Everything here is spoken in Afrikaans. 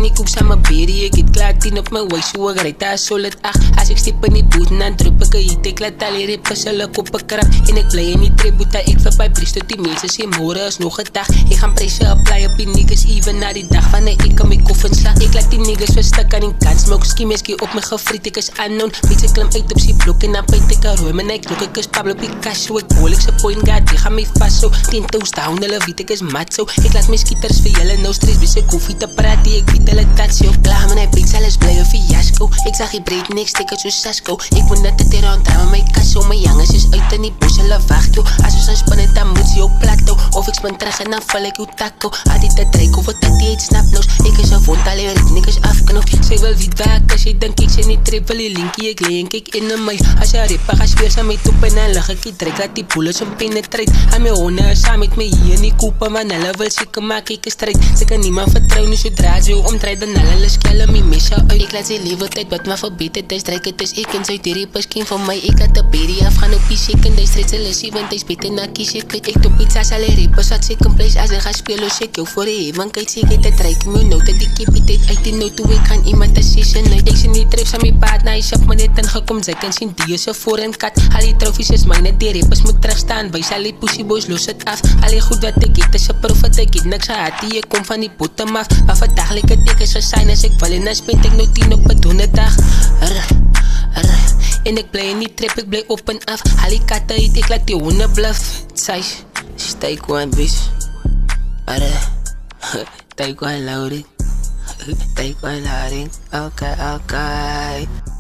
in die koep saam my berry. Ek het klaar 10 op my way, so ek rijd daar solid 8. As ek step in die boot en dan drup ek een hit. Ek laat al die rippers hulle koppe krap. En ek bly in die trebuta, ek verby bries tot die mense sê morgen is nog een dag. Ek gaan pressure apply op die niggas even na die dag wanneer ek aan my koffin sla. Ek laat die niggas verstik aan die kant, smoke skiemeski op my gefriet. Ek is unknown, mense klim uit op sy blok en dan pyt ek een room en ek klok. Ek is Pablo Picasso, ek hol ek sy point guard, die gaan my vast so. 10 toes down, hulle weet ek is mat so. Ek laat my skieters vir julle nou stress, wees ek koffie te praat, die ek weet hulle tats yo. Klaar man, hy beats, alles bly een fiasco. Ek zag die breed en ek steek uit so Sasko. Ek moet net het hier aan my kasso, my jongens is uit in die bos, hulle wacht yo. As ons aan spin het, dan moet sy jou plato. Of ek spin terug en dan val ek jou taco. Had die te dreik of wat die het snap nous. Ek is een wond, al die ritme is afknoop. Sy wil weet waar as jy dink ek sy nie trep, wil die linkie ek leen kyk in my. As jy ripper gaan speers aan my top en dan lig ek die druk, laat die bullets om penetrate. En my honde is saam met my hier in die koepe, want hulle wil seker maak ek is strijd. Sy kan niemand vertrouw nie, sodra sy jou omdraai, dan hulle skelle my mesje uit. Ek laat sy lewe tyd, wat maar verbeet het, hy stryk het is ek en sy die rippers ken van my. Ek laat die berry afgaan op die second, hy strijd sy lissie, want hy is beter na kies ek weet. Ek top iets as al die rippers wat second place, as hy gaan speel, os ek jou voor die heaven, kyk sê ek het het reik my nou, dat die keepie tyd uit die nou toe, ek gaan iemand een session uit. Ek sien die trips aan my paard, na hy shop my net ingekom, sy kan sien die is een foreign kat. Al die trophies is myne, die rippers moet terugstaan, wys al die pussy boys, los het af. Al die goed wat ek het is een profit, ek het niks gehad, die ek kom van die bottom af. Maar vandag lyk het ek is gesign, as ek wil en dan spend ek nou 10 op een donderdag. En ek bly in die trip, ek bly op en af. Al die katte het, ek laat die honde bluf. Sy, steek one bitch. Take one loading. Take one loading. Okay.